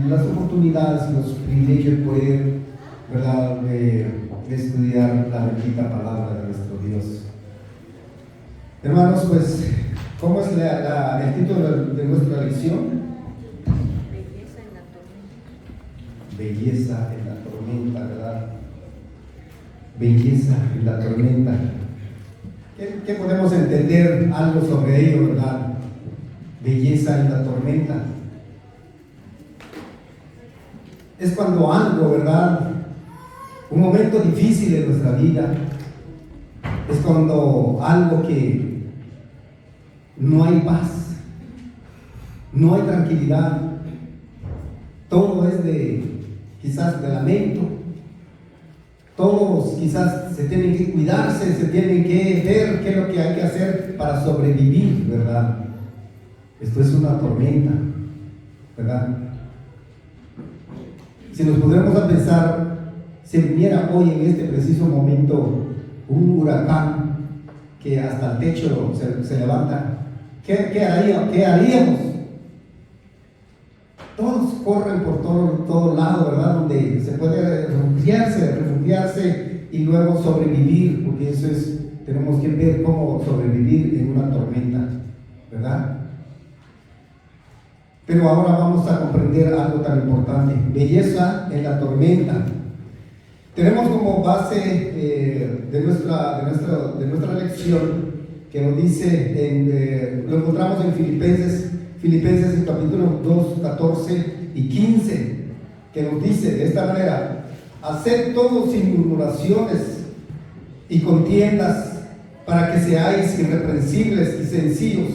las oportunidades y los privilegios de poder, ¿verdad?, de estudiar la bendita palabra de nuestro Dios. Hermanos, pues, ¿cómo es el título de nuestra lección? Belleza en la tormenta. Belleza en la tormenta, ¿verdad? Belleza en la tormenta. ¿Qué podemos entender algo sobre ello, verdad? Belleza en la tormenta. Es cuando algo, ¿verdad?, un momento difícil de nuestra vida, es cuando algo que no hay paz, no hay tranquilidad, todo es quizás de lamento, todos quizás se tienen que cuidarse, se tienen que ver qué es lo que hay que hacer para sobrevivir, ¿verdad? Esto es una tormenta, ¿verdad? Si nos pudiéramos a pensar, si viniera hoy en este preciso momento un huracán que hasta el techo se levanta, ¿qué haríamos? Todos corren por todo lado, ¿verdad? Donde se puede refugiarse y luego sobrevivir, porque eso es, tenemos que ver cómo sobrevivir en una tormenta, ¿verdad? Pero ahora vamos a comprender algo tan importante: belleza en la tormenta. Tenemos como base de nuestra lección, que nos dice, lo encontramos en Filipenses en capítulo 2, 14 y 15, que nos dice de esta manera: haced todo sin murmuraciones y contiendas, para que seáis irreprensibles y sencillos,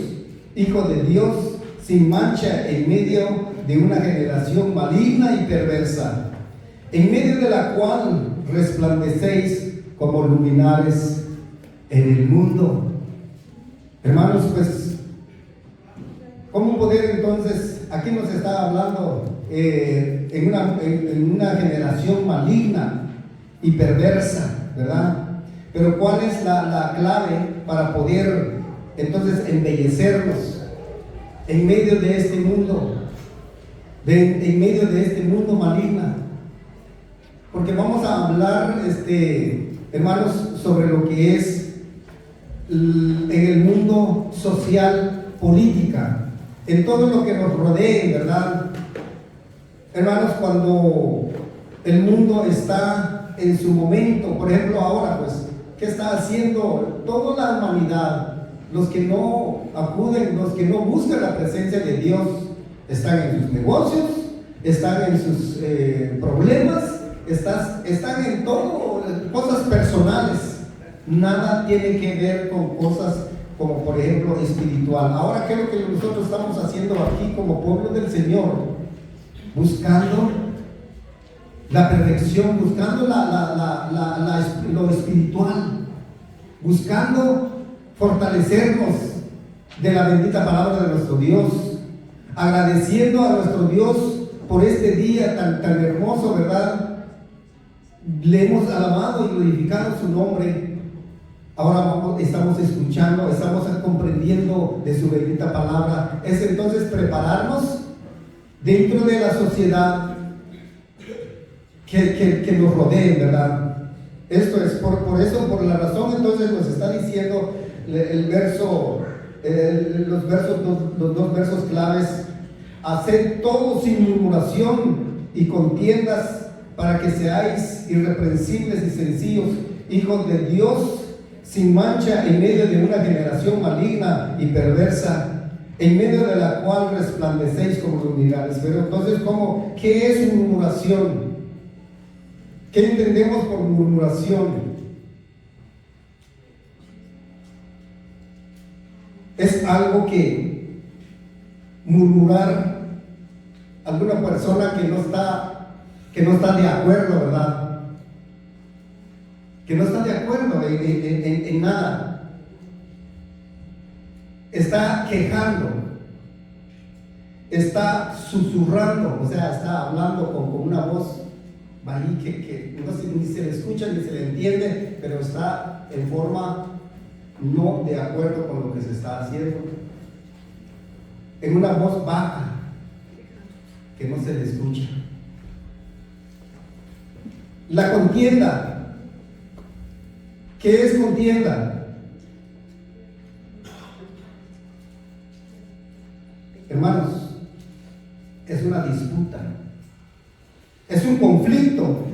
hijos de Dios, sin mancha en medio de una generación maligna y perversa, en medio de la cual resplandecéis como luminares en el mundo. Hermanos, pues, ¿cómo poder entonces? Aquí nos está hablando en una generación maligna y perversa, ¿verdad? Pero ¿cuál es la clave para poder entonces embellecernos en medio de este mundo, en medio de este mundo maligno? Porque vamos a hablar, hermanos, sobre lo que es en el mundo social, política, en todo lo que nos rodee, ¿verdad? Hermanos, cuando el mundo está en su momento, por ejemplo ahora, pues, ¿qué está haciendo toda la humanidad? Los que no acuden, los que no buscan la presencia de Dios, están en sus negocios, están en sus problemas, están en todo, cosas personales. Nada tiene que ver con cosas como, por ejemplo, espiritual. Ahora, ¿qué es lo que nosotros estamos haciendo aquí como pueblo del Señor? Buscando la perfección, buscando lo espiritual, buscando fortalecernos de la bendita palabra de nuestro Dios, agradeciendo a nuestro Dios por este día tan hermoso, ¿verdad? Le hemos alabado y glorificado su nombre. Ahora estamos escuchando, estamos comprendiendo de su bendita palabra. Es entonces prepararnos dentro de la sociedad que nos rodee, ¿verdad? Esto es por la razón, entonces nos está diciendo los dos versos claves: haced todo sin murmuración y contiendas, para que seáis irreprensibles y sencillos, hijos de Dios, sin mancha en medio de una generación maligna y perversa, en medio de la cual resplandecéis como luminares. Pero entonces, ¿qué es murmuración? ¿Qué entendemos por murmuración? Es algo que murmurar alguna persona que no está de acuerdo, ¿verdad? Que no está de acuerdo en nada. Está quejando, está susurrando, o sea, está hablando con una voz ahí que ni se le escucha ni se le entiende, pero está en forma no de acuerdo con lo que se está haciendo, en una voz baja, que no se le escucha. La contienda. ¿Qué es contienda? Hermanos, es una disputa, es un conflicto.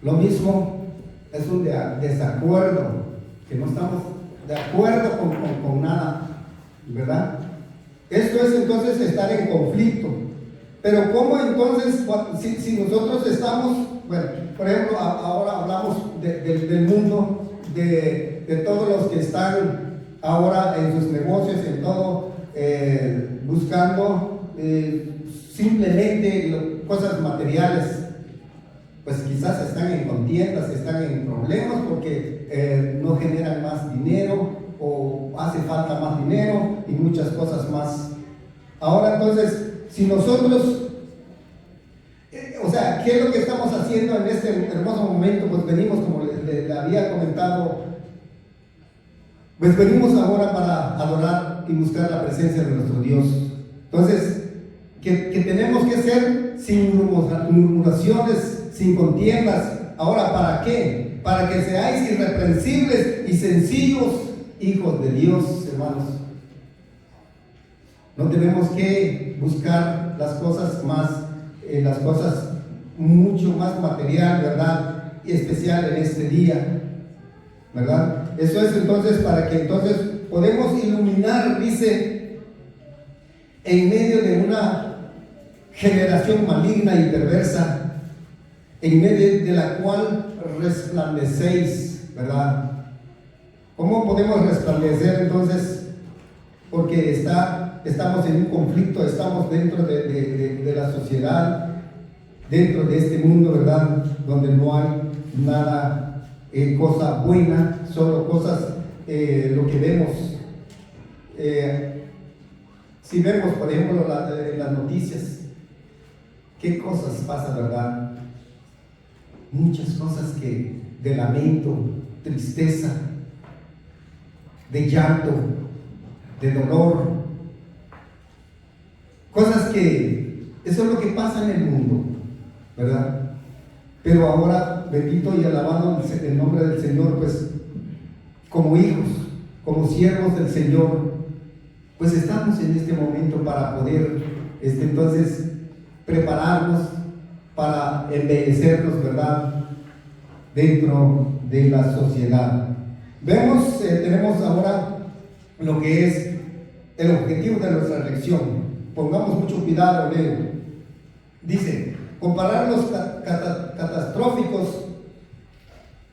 Lo mismo es un desacuerdo, que no estamos de acuerdo con nada, ¿verdad? Esto es entonces estar en conflicto. Pero ¿cómo entonces, si nosotros estamos, bueno, por ejemplo, ahora hablamos del mundo, de todos los que están ahora en sus negocios, en todo, buscando simplemente cosas materiales, pues quizás están en contiendas, están en problemas porque no generan más dinero o hace falta más dinero y muchas cosas más. Ahora entonces, si nosotros, o sea, ¿qué es lo que estamos haciendo en este hermoso momento? Pues venimos, como le había comentado, pues venimos ahora para adorar y buscar la presencia de nuestro Dios. Entonces, que tenemos que ser sin murmuraciones, sin contiendas. Ahora, ¿para qué? Para que seáis irreprensibles y sencillos hijos de Dios, hermanos. No tenemos que buscar las cosas mucho más material, ¿verdad? Y especial en este día, ¿verdad? Eso es entonces para que entonces podemos iluminar, dice, en medio de una generación maligna y perversa, en medio de la cual resplandecéis, ¿verdad? ¿Cómo podemos resplandecer entonces? Porque estamos en un conflicto, estamos dentro de la sociedad, dentro de este mundo, ¿verdad? Donde no hay nada, cosa buena, solo cosas, lo que vemos. Si vemos, por ejemplo, las noticias, ¿qué cosas pasan, verdad? Muchas cosas de lamento, tristeza, de llanto, de dolor, cosas que, eso es lo que pasa en el mundo, ¿verdad? Pero ahora, bendito y alabado el nombre del Señor, pues, como hijos, como siervos del Señor, pues estamos en este momento para poder, entonces, prepararnos para embellecernos, ¿verdad? Dentro de la sociedad. Vemos, tenemos ahora lo que es el objetivo de nuestra lección. Pongamos mucho cuidado en ello. Dice, comparar los catastróficos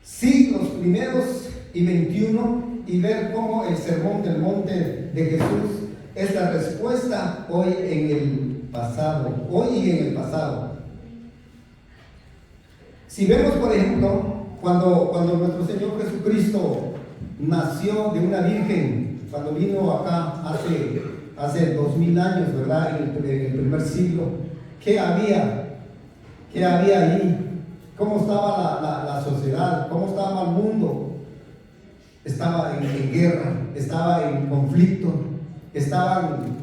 siglos primeros y 21 y ver cómo el sermón del monte de Jesús es la respuesta hoy en el pasado, hoy y en el pasado. Si vemos, por ejemplo, cuando nuestro Señor Jesucristo nació de una virgen, cuando vino acá hace 2000 años, ¿verdad? En el primer siglo, ¿qué había ahí? ¿Cómo estaba la sociedad? ¿Cómo estaba el mundo? Estaba en guerra, estaba en conflicto, estaba en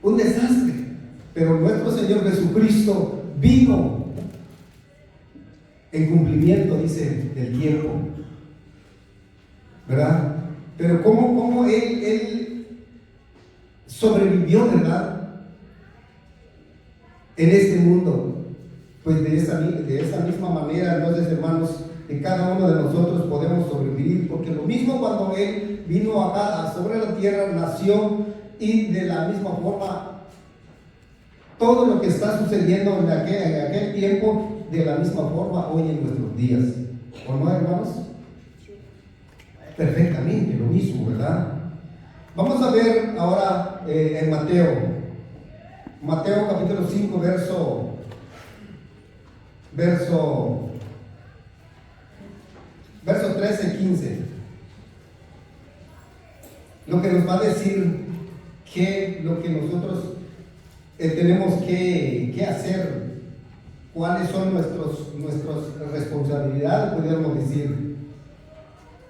un desastre. Pero nuestro Señor Jesucristo vino en cumplimiento, dice, del tiempo, ¿verdad? Pero cómo él sobrevivió, ¿verdad? En este mundo. Pues de esa misma manera, entonces, hermanos, que cada uno de nosotros podemos sobrevivir, porque lo mismo cuando Él vino acá sobre la tierra, nació, y de la misma forma, todo lo que está sucediendo en aquel tiempo, de la misma forma hoy en nuestros días. ¿O no, hermanos? Perfectamente, lo mismo, ¿verdad? Vamos a ver ahora en Mateo capítulo 5, verso 13 y 15, lo que nos va a decir lo que nosotros tenemos que hacer, cuáles son nuestras responsabilidades, podríamos decir.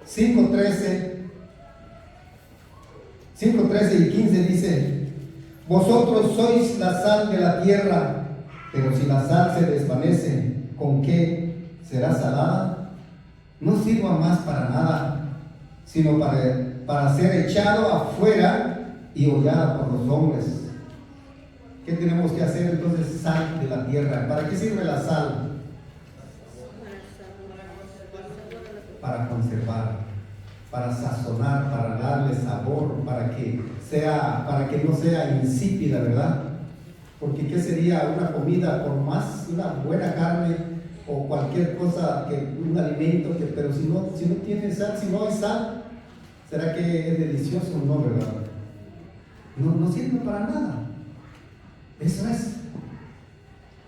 5:13 y 15 dice: Vosotros sois la sal de la tierra, pero si la sal se desvanece, ¿con qué será salada? No sirva más para nada, sino para ser echado afuera y hollada por los hombres. ¿Qué tenemos que hacer entonces? Sal de la tierra. ¿Para qué sirve la sal? Para conservar, para sazonar, para darle sabor, para que no sea insípida, ¿verdad? Porque ¿qué sería una comida, por más una buena carne o cualquier cosa, un alimento, pero si no tiene sal, si no hay sal, ¿será que es delicioso o no, verdad? No sirve para nada. Eso es.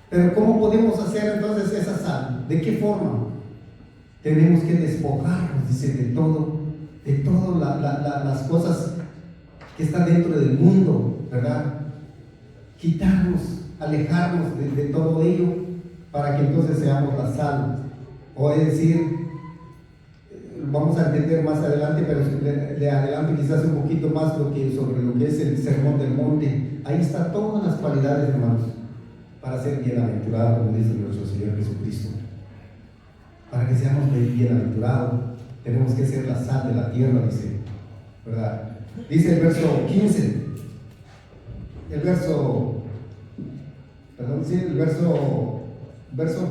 Pero ¿cómo podemos hacer entonces esa sal? ¿De qué forma? Tenemos que despojarnos, dice, de todas las cosas que están dentro del mundo, ¿verdad? Quitarnos, alejarnos de todo ello, para que entonces seamos la sal. O es decir, vamos a entender más adelante, pero le adelanto quizás un poquito más sobre lo que es el Sermón del Monte. Ahí están todas las cualidades, hermanos, para ser bienaventurado, como dice nuestro Señor Jesucristo. Para que seamos bienaventurados, tenemos que ser la sal de la tierra, dice, ¿verdad? Dice el verso 15, verso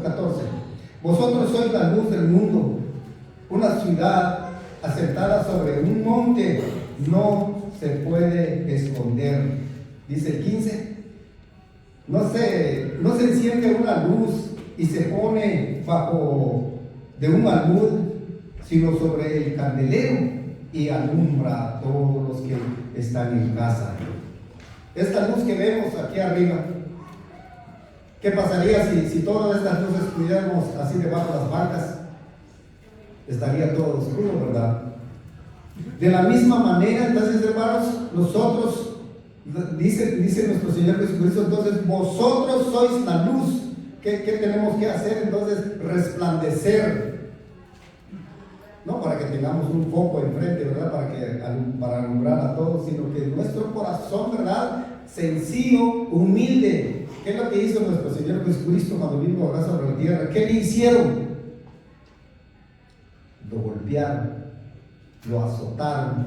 14. Vosotros sois la luz del mundo. Una ciudad asentada sobre un monte no se puede esconder. Dice el 15. No se enciende una luz y se pone bajo de un almud, sino sobre el candelero y alumbra a todos los que están en casa. Esta luz que vemos aquí arriba, ¿qué pasaría si todas estas luces estuviéramos así debajo de las bancas? Estaría todo oscuro, ¿verdad? De la misma manera, entonces, hermanos, nosotros, dice nuestro Señor Jesucristo, entonces vosotros sois la luz. ¿Qué tenemos que hacer entonces? Resplandecer. No para que tengamos un foco enfrente, ¿verdad? Para alumbrar a todos, sino que nuestro corazón, ¿verdad? Sencillo, humilde. ¿Qué es lo que hizo nuestro Señor Jesucristo cuando vino a orar sobre la tierra? ¿Qué le hicieron? Lo golpearon, lo azotaron,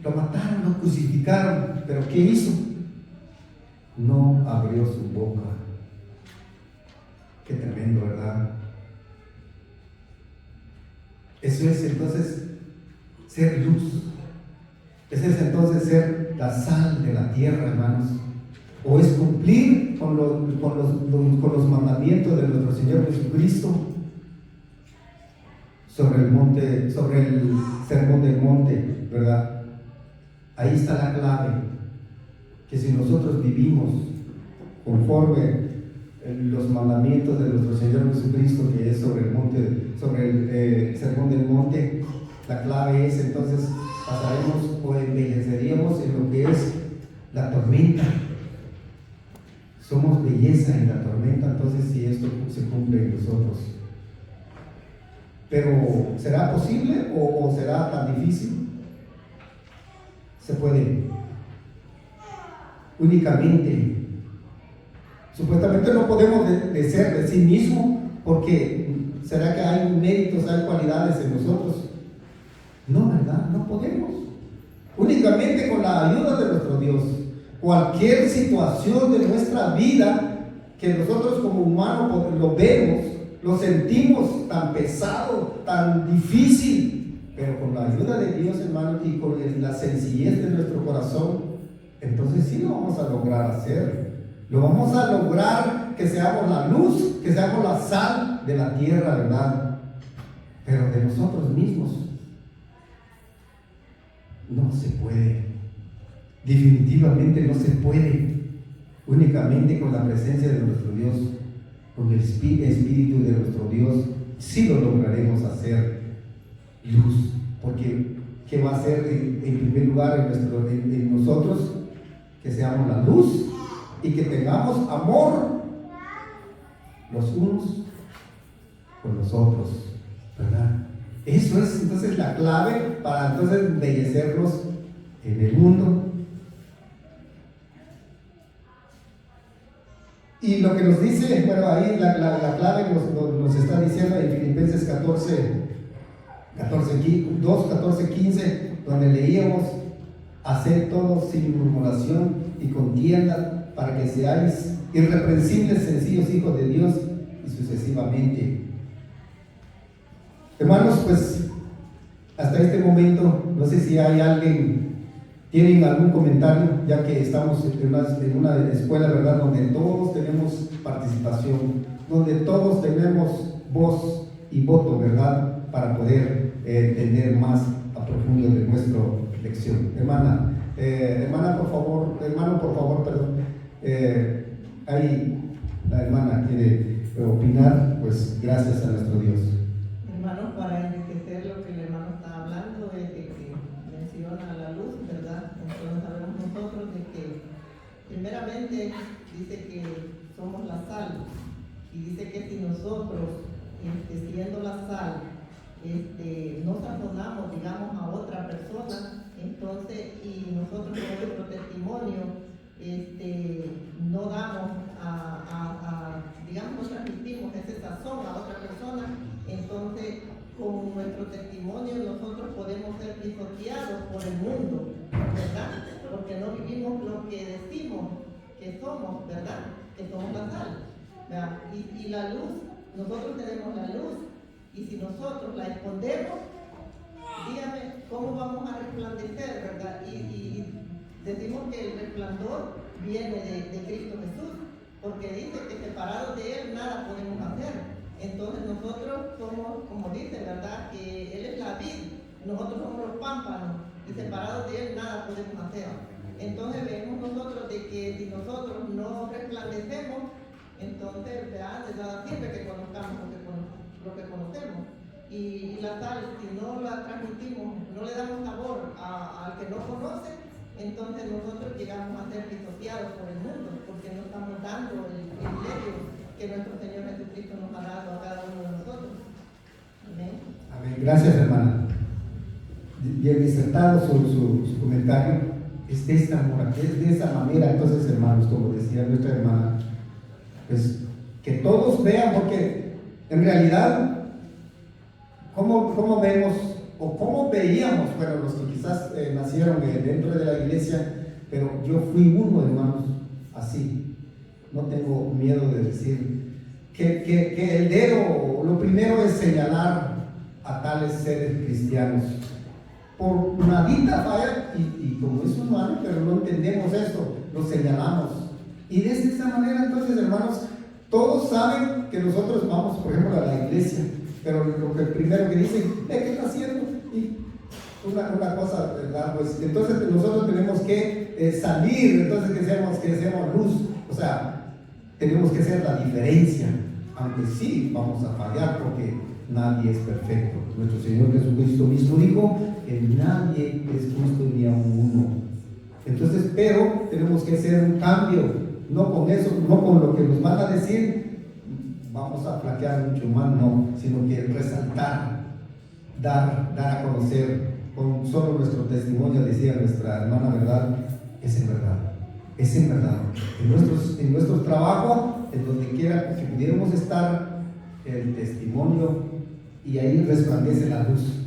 lo mataron, lo crucificaron. ¿Pero qué hizo? No abrió su boca. Qué tremendo, ¿verdad? Eso es entonces ser luz. Eso es entonces ser la sal de la tierra, hermanos. O es cumplir con los mandamientos de nuestro Señor Jesucristo sobre el Sermón del Monte, ¿verdad? Ahí está la clave. Que si nosotros vivimos conforme los mandamientos de nuestro Señor Jesucristo, que es sobre el Sermón del Monte, la clave es entonces pasaremos o embelleceríamos en lo que es la tormenta. Somos belleza en la tormenta, entonces si esto se cumple en nosotros. Pero ¿será posible o será tan difícil? Se puede. Únicamente, supuestamente no podemos ser de sí mismo, porque ¿será que hay méritos, hay cualidades en nosotros? No, ¿verdad? No podemos. Únicamente con la ayuda de nuestro Dios. Cualquier situación de nuestra vida que nosotros como humanos lo vemos, lo sentimos tan pesado, tan difícil, pero con la ayuda de Dios, hermano, y con la sencillez de nuestro corazón, entonces sí lo vamos a lograr hacer. Lo vamos a lograr que seamos la luz, que seamos la sal de la tierra, ¿verdad? Pero de nosotros mismos no se puede. Definitivamente no se puede. Únicamente con la presencia de nuestro Dios, con el Espíritu de nuestro Dios, sí lo lograremos hacer luz. Porque ¿qué va a hacer en primer lugar en nosotros? Que seamos la luz y que tengamos amor los unos con los otros, ¿verdad? Eso es entonces la clave para entonces embellecernos en el mundo. Y lo que nos dice, bueno, ahí la clave nos está diciendo en Filipenses 14, 15, donde leíamos: haced todo sin murmuración y contienda, para que seáis irreprensibles, sencillos hijos de Dios, y sucesivamente. Hermanos, pues hasta este momento, no sé si hay alguien, tienen algún comentario, ya que estamos en una escuela, ¿verdad?, donde todos tenemos participación, donde todos tenemos voz y voto, ¿verdad?, para poder entender más a profundo de nuestra lección. Hermano, por favor, perdón. Ahí la hermana quiere opinar, pues gracias a nuestro Dios. Hermanos, para enriquecer lo que el hermano está hablando, de que menciona la luz, ¿verdad? Entonces sabemos nosotros de que primeramente dice que somos la sal, y dice que si nosotros, siendo la sal, no sazonamos, digamos, a otra persona, entonces, y nosotros con nuestro testimonio no damos digamos, no transmitimos ese sazón a otra persona, entonces con nuestro testimonio nosotros podemos ser pisoteados por el mundo, ¿verdad? Porque no vivimos lo que decimos que somos, ¿verdad? Que somos la sal, ¿verdad? Y la luz, nosotros tenemos la luz, y si nosotros la escondemos, dígame cómo vamos a resplandecer, ¿verdad? Y decimos que el resplandor viene de Cristo Jesús, porque dice que separados de Él nada podemos hacer. Entonces nosotros somos, como dice, ¿verdad?, que Él es la vid, nosotros somos los pámpanos, y separados de Él nada podemos hacer. Entonces vemos nosotros de que si nosotros no resplandecemos, entonces, ¿verdad?, de nada sirve que conozcamos lo que conocemos. Y la sal, si no la transmitimos, no le damos sabor al que no conoce, entonces nosotros llegamos a ser pisoteados por el mundo, porque no estamos dando el privilegio que nuestro Señor Jesucristo nos ha dado a cada uno de nosotros. Amén. Amén. Gracias, hermana. Bien disertado su comentario. Es de esa manera, entonces, hermanos, como decía nuestra hermana, pues que todos vean, porque en realidad, ¿cómo vemos o cómo veíamos, bueno, los que quizás nacieron dentro de la iglesia, pero yo fui uno, hermanos, así? No tengo miedo de decir que el dedo, lo primero es señalar a tales seres cristianos. Por nadita falla, y como es humano, pero no entendemos esto, lo señalamos. Y de esa manera, entonces, hermanos, todos saben que nosotros vamos, por ejemplo, a la iglesia, pero lo que primero que dicen, ¿qué está haciendo? Y una cosa, ¿verdad? Pues entonces nosotros tenemos que salir, entonces que seamos luz, o sea, tenemos que ser la diferencia, aunque sí vamos a fallar, porque nadie es perfecto. Nuestro Señor Jesucristo mismo dijo que nadie es justo ni aun uno. Entonces, pero tenemos que hacer un cambio, no con eso, no con lo que nos van a decir, vamos a flaquear mucho más, no, sino que resaltar, dar a conocer con solo nuestro testimonio, decía nuestra hermana, ¿verdad? Es en verdad, es en verdad. En nuestros trabajos, en donde quiera que pudiéramos estar, el testimonio, y ahí resplandece la luz,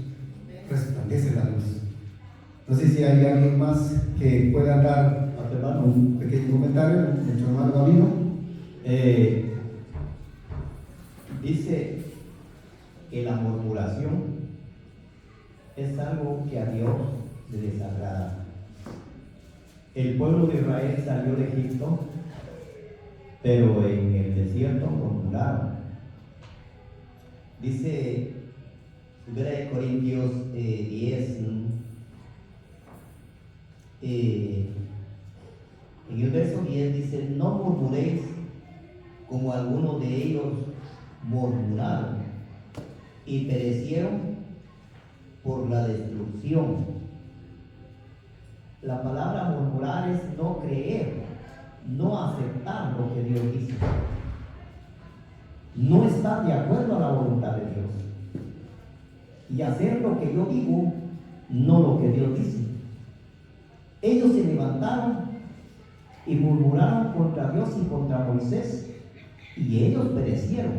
resplandece la luz. No sé si hay alguien más que pueda dar un pequeño comentario, nuestro hermano Gabino. Dice que la murmuración es algo que a Dios le desagrada. El pueblo de Israel salió de Egipto, pero en el desierto murmuraron. Dice 1 Corintios 10, en el verso 10 dice: no murmuréis como algunos de ellos murmuraron y perecieron por la destrucción. La palabra murmurar es no creer, no aceptar lo que Dios dice, no estar de acuerdo a la voluntad de Dios y hacer lo que yo digo, no lo que Dios dice. Ellos se levantaron y murmuraron contra Dios y contra Moisés, y ellos perecieron.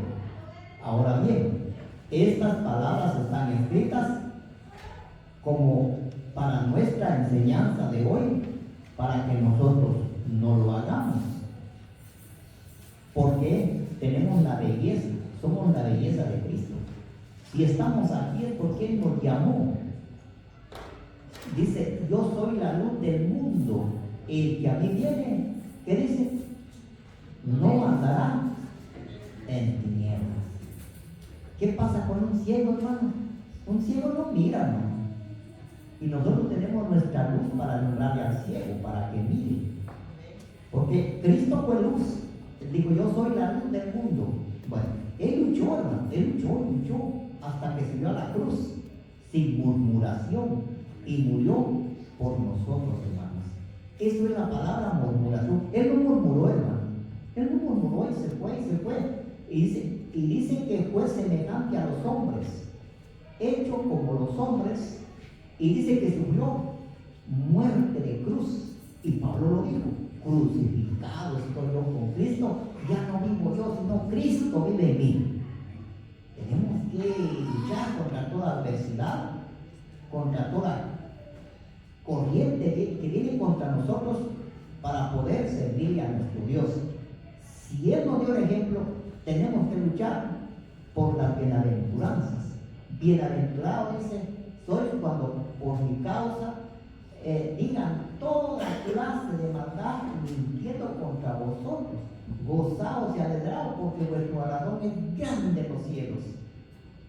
Ahora bien, estas palabras están escritas como para nuestra enseñanza de hoy, para que nosotros no lo hagamos. Porque tenemos la belleza, somos la belleza de Cristo. Si estamos aquí es porque Él nos llamó. Dice, yo soy la luz del mundo. El que a mí viene, ¿qué dice? No andará en tinieblas. ¿Qué pasa con un ciego, hermano? Un ciego no mira, ¿no? Y nosotros tenemos nuestra luz para alumbrarle al ciego, para que mire. Porque Cristo fue luz. Él dijo, yo soy la luz del mundo. Bueno, Él luchó, hermano. Él luchó hasta que subió a la cruz, sin murmuración, y murió por nosotros, hermanos. Eso es la palabra murmuración. Él no murmuró, hermano. Él no murmuró y se fue. Y dice que fue semejante a los hombres, hecho como los hombres. Y dice que sufrió muerte de cruz. Y Pablo lo dijo, crucificado estoy yo con Cristo, ya no vivo yo, sino Cristo vive en mí. Tenemos que luchar contra toda adversidad, contra toda corriente que viene contra nosotros para poder servirle a nuestro Dios. Si Él nos dio el ejemplo, tenemos que luchar por las bienaventuranzas. Bienaventurado dice, soy cuando por mi causa digan toda clase de maldad mintiendo contra vosotros. Gozaos y alegraos porque vuestro galardón es grande en los cielos.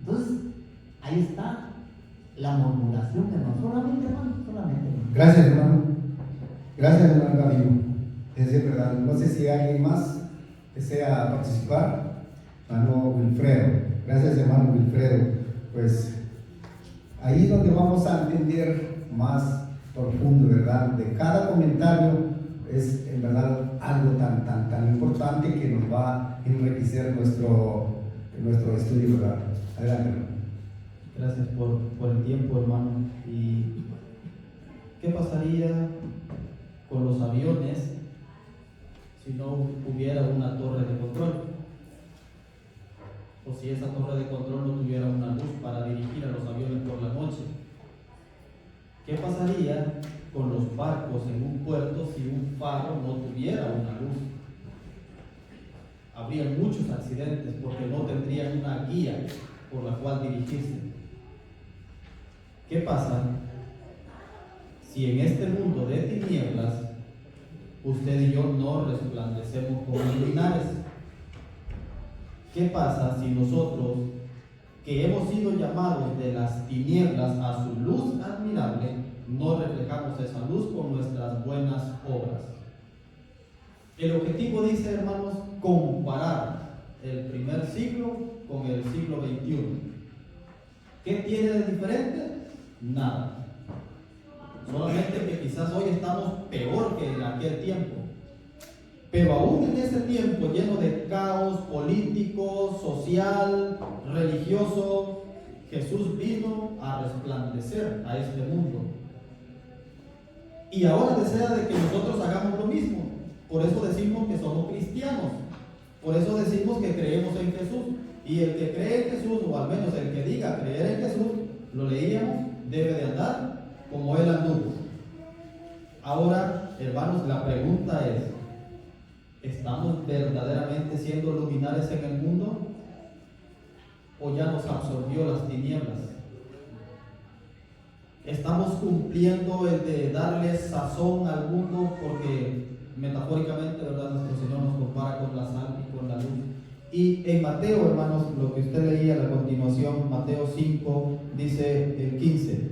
Entonces, ahí está la murmuración, hermano. Solamente, hermano, solamente. Gracias, hermano. Gracias, hermano Camilo. Es de verdad. No sé si hay alguien más desea participar. Hermano Wilfredo. Gracias, hermano Wilfredo. Pues ahí es donde vamos a entender más profundo, ¿verdad? De cada comentario es en verdad algo tan importante que nos va a enriquecer nuestro estudio, ¿verdad? Adelante, hermano. Gracias por el tiempo, hermano. ¿Y qué pasaría con los aviones si no hubiera una torre de control? O si esa torre de control no tuviera una luz para dirigir a los aviones por la noche. ¿Qué pasaría con los barcos en un puerto si un faro no tuviera una luz? Habría muchos accidentes porque no tendrían una guía por la cual dirigirse. ¿Qué pasa si en este mundo de tinieblas usted y yo no resplandecemos como luminares? ¿Qué pasa si nosotros, que hemos sido llamados de las tinieblas a su luz admirable, no reflejamos esa luz con nuestras buenas obras? El objetivo, dice, hermanos, comparar el primer siglo con el siglo XXI. ¿Qué tiene de diferente? Nada. Solamente que quizás hoy estamos peor que en aquel tiempo. Pero aún en ese tiempo lleno de caos político, social, religioso, Jesús vino a resplandecer a este mundo. Y ahora desea de que nosotros hagamos lo mismo. Por eso decimos que somos cristianos. Por eso decimos que creemos en Jesús. Y el que cree en Jesús, o al menos el que diga creer en Jesús, lo leíamos, debe de andar como Él anduvo. Ahora, hermanos, la pregunta es, ¿estamos verdaderamente siendo luminares en el mundo? ¿O ya nos absorbió las tinieblas? ¿Estamos cumpliendo el de darle sazón al mundo? Porque metafóricamente, ¿verdad?, nuestro Señor nos compara con la sal y con la luz. Y en Mateo, hermanos, lo que usted leía a la continuación, Mateo 5, dice el 15: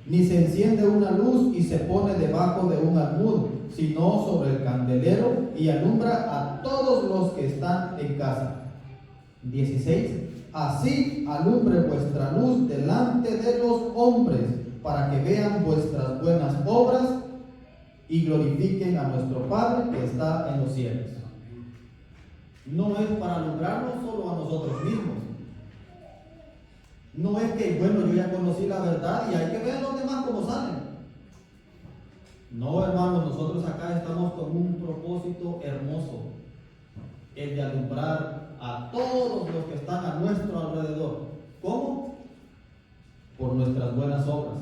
ni se enciende una luz y se pone debajo de un almud, sino sobre el candelero, y alumbra a todos los que están en casa. 16: así alumbre vuestra luz delante de los hombres, para que vean vuestras buenas obras y glorifiquen a nuestro Padre que está en los cielos. No es para alumbrarnos solo a nosotros mismos. No es que, bueno, yo ya conocí la verdad y hay que ver a los demás cómo salen. No, hermanos, nosotros acá estamos con un propósito hermoso. el de alumbrar a todos los que están a nuestro alrededor. ¿Cómo? Por nuestras buenas obras.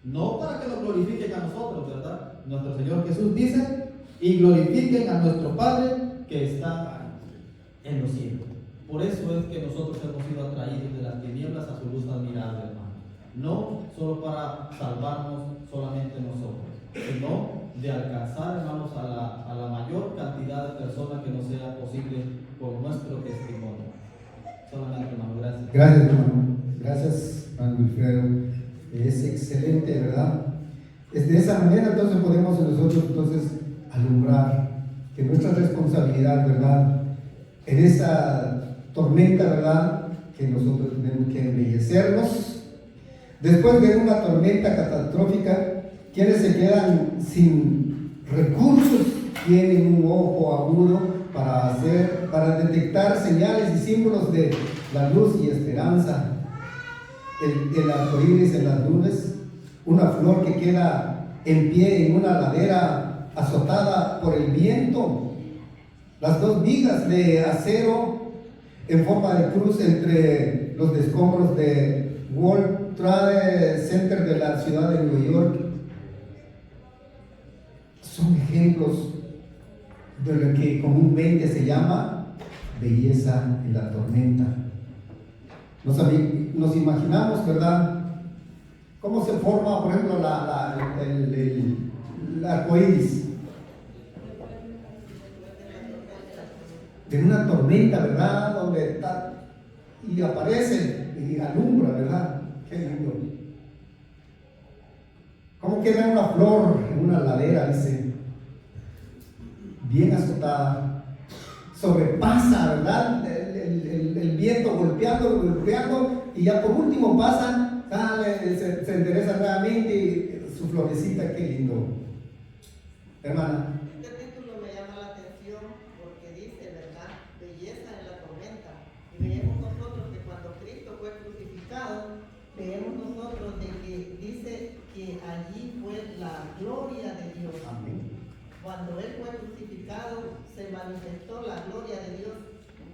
No para que lo glorifiquen a nosotros, ¿verdad? Nuestro Señor Jesús dice, y glorifiquen a nuestro Padre que está en los cielos. Por eso es que nosotros hemos sido atraídos de las tinieblas a su luz admirable, hermano. No solo para salvarnos solamente nosotros, sino de alcanzar, hermanos, a la mayor cantidad de personas que nos sea posible por nuestro testimonio. Solamente, hermano, gracias. Gracias, hermano. Gracias, hermano Wilfredo. Es excelente, ¿verdad? De esa manera entonces podemos nosotros entonces alumbrar, que nuestra responsabilidad, ¿verdad? En esa tormenta, ¿verdad? Que nosotros tenemos que embellecernos. Después de una tormenta catastrófica, quienes se quedan sin recursos tienen un ojo agudo para detectar señales y símbolos de la luz y esperanza. El arco iris en las nubes, una flor que queda en pie en una ladera azotada por el viento, las dos vigas de acero en forma de cruz entre los escombros de World Trade Center de la ciudad de Nueva York, son ejemplos de lo que comúnmente se llama belleza en la tormenta. Nos imaginamos, ¿verdad? ¿Cómo se forma, por ejemplo, el arco iris? De una tormenta, ¿verdad? Donde está, y aparece y alumbra, ¿verdad? Qué lindo. ¿Cómo queda una flor en una ladera? Dice, bien azotada, sobrepasa, ¿verdad? El viento golpeando, y ya por último pasa, sale, se endereza nuevamente y su florecita, qué lindo. Hermana. Este título me llama la atención porque dice, ¿verdad? Belleza en la tormenta. Y veemos nosotros que cuando Cristo fue crucificado, veemos nosotros de que dice que allí fue la gloria de Dios. Amén. Cuando Él fue crucificado, se manifestó la gloria de Dios.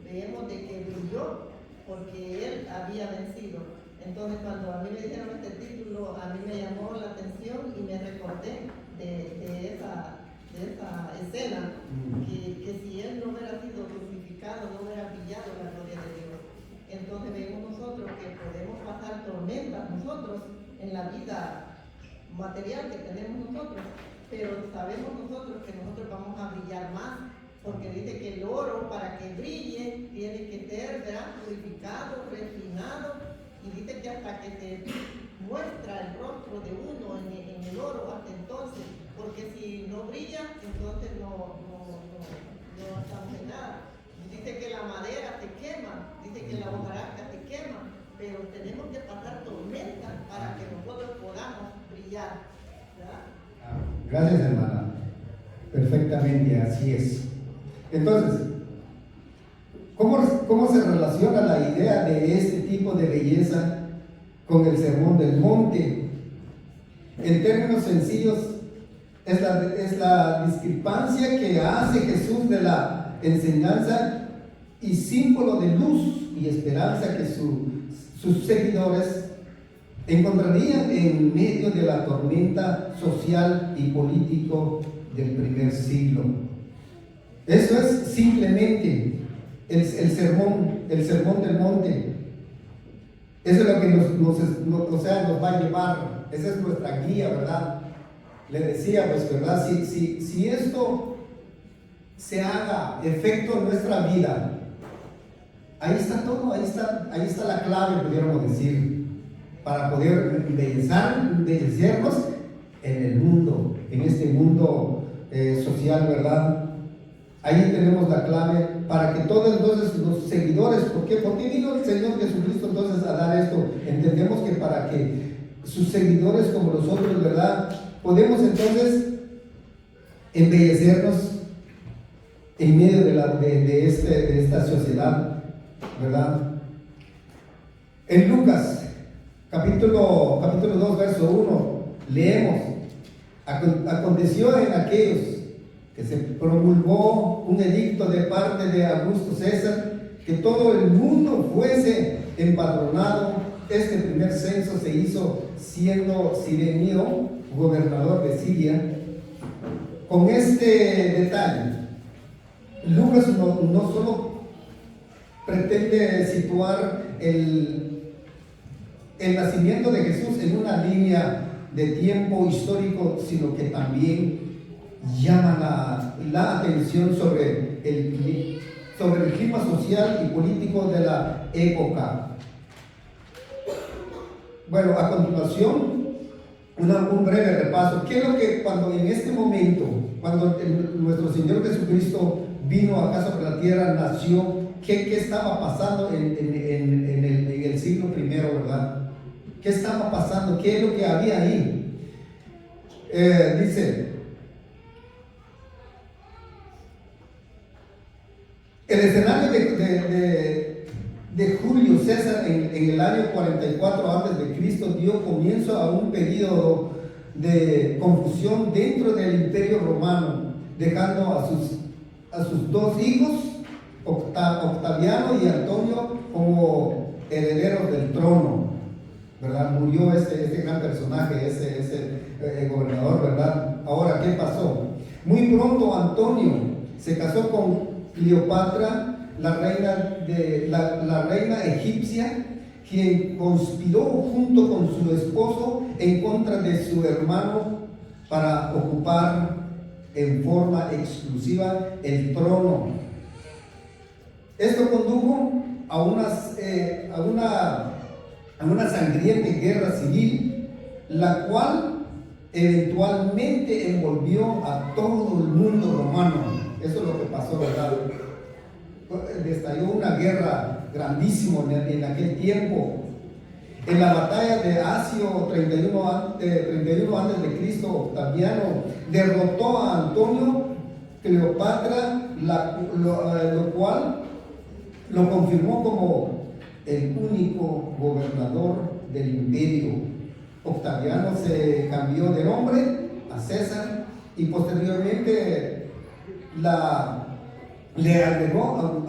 Veemos de que brilló porque Él había vencido. Entonces, cuando a mí me dijeron este título, a mí me llamó la atención y me recordé de esa escena, que si Él no hubiera sido crucificado, no hubiera brillado la gloria de Dios. Entonces vemos nosotros que podemos pasar tormentas nosotros en la vida material que tenemos nosotros, pero sabemos nosotros que nosotros vamos a brillar más, porque dice que el oro, para que brille, tiene que ser, ¿verdad?, purificado, refinado, y dice que hasta que se muestra el rostro de uno en el oro, hasta entonces, porque si no brilla, entonces no estamos en nada. Dice que la madera te quema, dice que la hojarasca te quema, pero tenemos que pasar tormentas para que nosotros podamos brillar, ¿verdad? Gracias, hermana. Perfectamente, así es. Entonces, ¿cómo se relaciona la idea de este tipo de belleza con el Sermón del Monte? En términos sencillos, es la discrepancia que hace Jesús de la enseñanza y símbolo de luz y esperanza que sus seguidores encontrarían en medio de la tormenta social y político del primer siglo. Eso es simplemente el sermón del monte. Eso es lo que nos va a llevar. Esa es nuestra guía, ¿verdad? Le decía, pues, ¿verdad? Si esto se haga efecto en nuestra vida, ahí está todo, ahí está la clave, pudiéramos decir, para poder embellecernos en el mundo, en este mundo social, ¿verdad? Ahí tenemos la clave para que todos entonces los seguidores, ¿por qué vino el Señor Jesucristo entonces a dar esto? Entendemos que para que sus seguidores como nosotros, ¿verdad?, podemos entonces embellecernos en medio de esta sociedad, ¿verdad? En Lucas, capítulo 2, verso 1, leemos: aconteció en aquellos, que se promulgó un edicto de parte de Augusto César, que todo el mundo fuese empadronado. Este primer censo se hizo siendo Cirenio gobernador de Siria. Con este detalle, Lucas no solo pretende situar el nacimiento de Jesús en una línea de tiempo histórico, sino que también llama la atención sobre el clima social y político de la época. Bueno, a continuación, un breve repaso. ¿Qué es lo que cuando en este momento, cuando nuestro Señor Jesucristo vino acá sobre la tierra, nació, qué estaba pasando en el siglo I, verdad? ¿Qué estaba pasando? ¿Qué es lo que había ahí? Dice, el escenario de Julio César en el año 44 a.C. dio comienzo a un periodo de confusión dentro del Imperio Romano, dejando a sus dos hijos, Octaviano y Antonio, como herederos del trono, ¿verdad? Murió este gran personaje, ese gobernador, ¿verdad? Ahora, ¿qué pasó? Muy pronto Antonio se casó con Cleopatra, la reina egipcia, quien conspiró junto con su esposo en contra de su hermano para ocupar en forma exclusiva el trono. Esto condujo a una sangrienta guerra civil, la cual eventualmente envolvió a todo el mundo romano. Eso es lo que pasó, ¿verdad? Estalló una guerra grandísima en aquel tiempo. En la batalla de Asio 31 a.C., Octaviano derrotó a Antonio, Cleopatra, lo cual lo confirmó como el único gobernador del imperio. Octaviano se cambió de nombre a César y posteriormente le agregó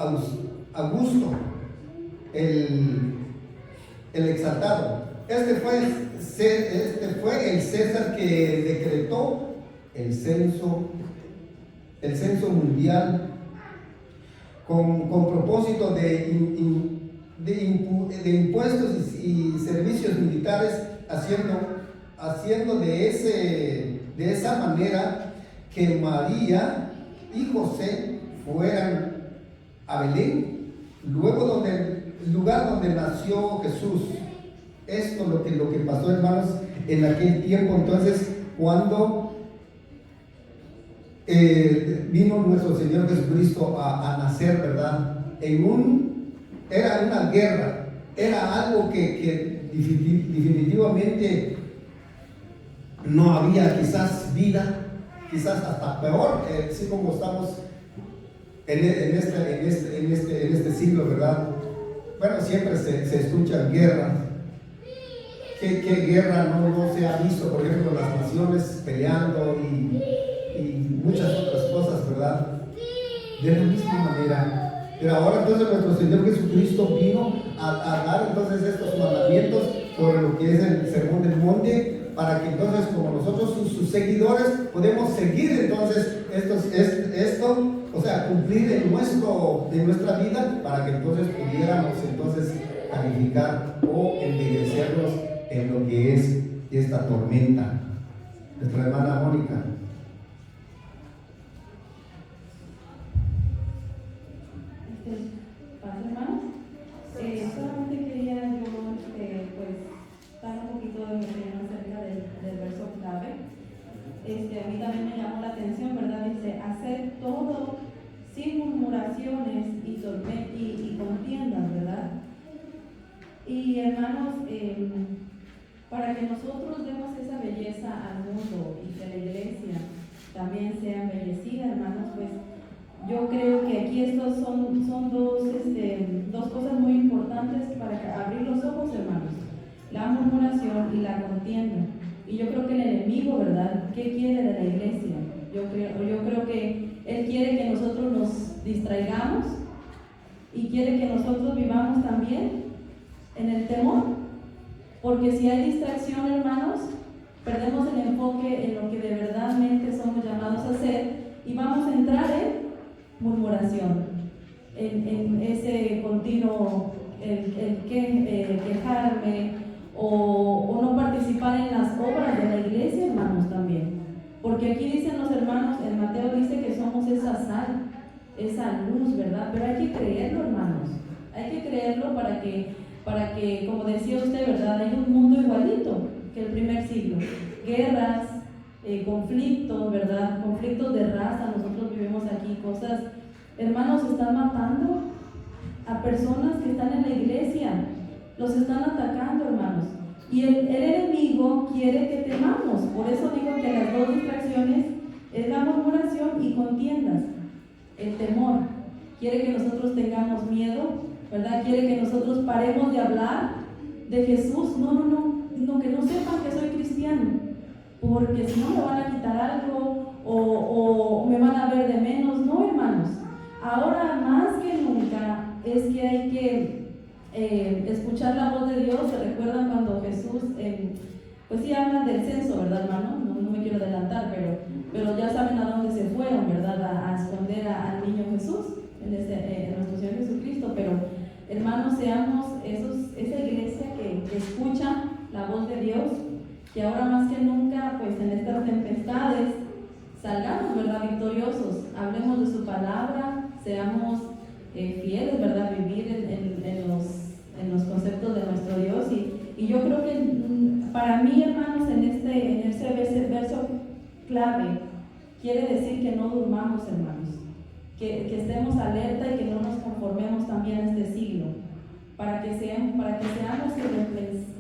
Augusto, el exaltado. Este fue el César que decretó el censo mundial con propósito de impuestos y servicios militares, haciendo de esa manera que María y José fueran a Belén, luego el lugar donde nació Jesús. Esto es lo que pasó, hermanos, en aquel tiempo. Entonces, cuando vino nuestro Señor Jesucristo a nacer, ¿verdad? Era una guerra, era algo que definitivamente no había quizás vida, quizás hasta peor, así como estamos en este siglo, ¿verdad? Bueno, siempre se escuchan guerras. ¿Qué guerra no se ha visto? Por ejemplo, las naciones peleando y muchas otras cosas, ¿verdad? De la misma manera. Pero ahora entonces nuestro Señor Jesucristo vino a dar entonces estos mandamientos sobre lo que es el Sermón del Monte, para que entonces, como nosotros sus seguidores, podemos seguir entonces esto, o sea, cumplir en nuestra vida, para que entonces pudiéramos entonces calificar o embellecernos en lo que es esta tormenta. Nuestra hermana Mónica. Hermanos, solamente quería yo pues dar un poquito de mi opinión acerca del verso clave. A mí también me llamó la atención, ¿verdad? Dice, hacer todo sin murmuraciones y contiendas, ¿verdad? Y hermanos, para que nosotros demos esa belleza al mundo y que la iglesia también sea embellecida, hermanos, pues yo creo que aquí estos son dos cosas muy importantes para abrir los ojos, hermanos: la murmuración y la contienda. Y yo creo que el enemigo, ¿verdad?, ¿qué quiere de la iglesia? Yo creo que Él quiere que nosotros nos distraigamos y quiere que nosotros vivamos también en el temor, porque si hay distracción, hermanos, perdemos el enfoque en lo que de verdadmente somos llamados a hacer y vamos a entrar en murmuración, en ese continuo quejarme o no participar en las obras de la iglesia, hermanos, también. Porque aquí dicen los hermanos, en Mateo dice que somos esa sal, esa luz, ¿verdad? Pero hay que creerlo, hermanos. Hay que creerlo para que, como decía usted, ¿verdad? Hay un mundo igualito que el primer siglo. Guerras, conflictos, ¿verdad? Conflictos de raza, nosotros vivimos aquí cosas. Hermanos, están matando a personas que están en la iglesia. Los están atacando, hermanos. Y el enemigo quiere que temamos. Por eso digo que las dos distracciones es la murmuración y contiendas. El temor. Quiere que nosotros tengamos miedo, ¿verdad? Quiere que nosotros paremos de hablar de Jesús. No, que no sepan que soy cristiano. Porque si no me van a quitar algo o me van a ver de menos. No, hermanos. Ahora más que nunca es que hay que escuchar la voz de Dios. ¿Se recuerdan cuando Jesús, pues sí hablan del censo, ¿verdad, hermano? No me quiero adelantar, pero ya saben a dónde se fueron, ¿verdad? A esconder al niño Jesús, en nuestro Señor Jesucristo. Pero, hermanos, seamos esa iglesia que escucha la voz de Dios, que ahora más que nunca, pues en estas tempestades, salgamos, ¿verdad? Victoriosos, hablemos de su palabra, seamos fieles, ¿verdad? Vivir en los conceptos de nuestro Dios. Y yo creo que para mí, hermanos, en ese verso clave, quiere decir que no durmamos, hermanos, que estemos alerta y que no nos conformemos también a este siglo, para que seamos